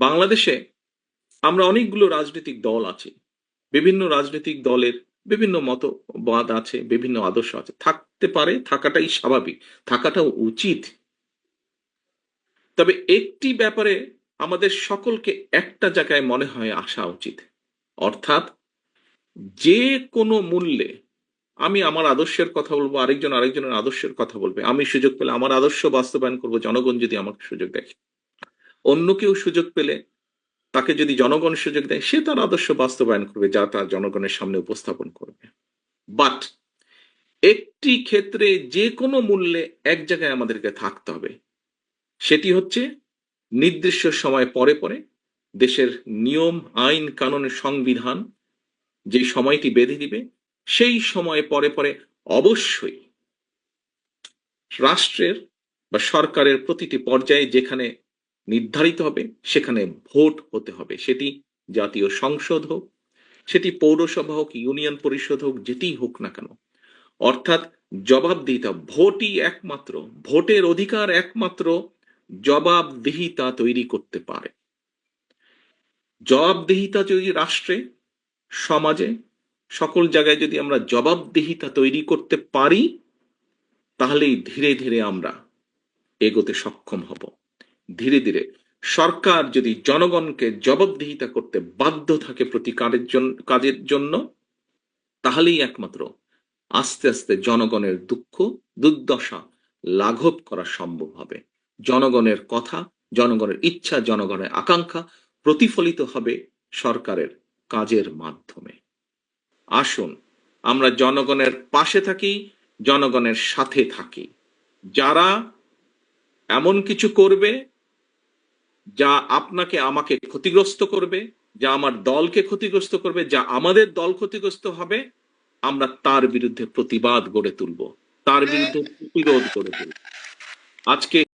বাংলাদেশে আমরা অনেকগুলো রাজনৈতিক দল আছি। বিভিন্ন রাজনৈতিক দলের বিভিন্ন মতবাদ আছে, বিভিন্ন আদর্শ আছে। থাকতে পারে, থাকাটাই স্বাভাবিক, থাকাটাও উচিত। তবে একটি ব্যাপারে আমাদের সকলকে একটা জায়গায় মনে হয় আসা উচিত। অর্থাৎ যে কোনো মূল্যে আমি আমার আদর্শের কথা বলবো, আরেকজন আরেকজনের আদর্শের কথা বলবে। আমি সুযোগ পেলে আমার আদর্শ বাস্তবায়ন করব, জনগণ যদি আমাকে সুযোগ দেয়। অন্য কেউ সুযোগ পেলে তাকে যদি জনগণ সুযোগ দেয়, সে তার আদর্শ বাস্তবায়ন করবে, যা তার জনগণের সামনে উপস্থাপন করবে। বাট একটি ক্ষেত্রে যে কোনো মূল্যে এক জায়গায় আমাদেরকে থাকতে হবে। সেটি হচ্ছে নির্দিষ্ট সময় পরে পরে দেশের নিয়ম, আইন, কানুন, সংবিধান যে সময়টি বেঁধে দিবে, সেই সময় পরে পরে অবশ্যই রাষ্ট্রের বা সরকারের প্রতিটি পর্যায়ে যেখানে নির্ধারিত হবে সেখানে ভোট হতে হবে। সেটি জাতীয় সংসদ হোক, সেটি পৌরসভা হোক, ইউনিয়ন পরিষদ হোক, যেটিই হোক না কেন। অর্থাৎ জবাবদিহিতা, ভোটই একমাত্র, ভোটের অধিকার একমাত্র জবাবদিহিতা তৈরি করতে পারে। জবাবদিহিতা যদি রাষ্ট্রে, সমাজে, সকল জায়গায় যদি আমরা জবাবদিহিতা তৈরি করতে পারি, তাহলেই ধীরে ধীরে আমরা এগোতে সক্ষম হব। ধীরে ধীরে সরকার যদি জনগণকে জবাবদিহিতা করতে বাধ্য থাকে প্রতি কাজের জন্য, তাহলেই একমাত্র আস্তে আস্তে জনগণের দুঃখ দুর্দশা লাঘব করা সম্ভব হবে। জনগণের কথা, জনগণের ইচ্ছা, জনগণের আকাঙ্ক্ষা প্রতিফলিত হবে সরকারের কাজের মাধ্যমে। আসুন আমরা জনগণের পাশে থাকি, জনগণের সাথে থাকি। যারা এমন কিছু করবে যা আপনাকে আমাকে ক্ষতিগ্রস্ত করবে, যা আমার দলকে ক্ষতিগ্রস্ত করবে, যা আমাদের দল ক্ষতিগ্রস্ত হবে, আমরা তার বিরুদ্ধে প্রতিবাদ গড়ে তুলব, তার বিরুদ্ধে প্রতিরোধ গড়ে তুলব। আজকে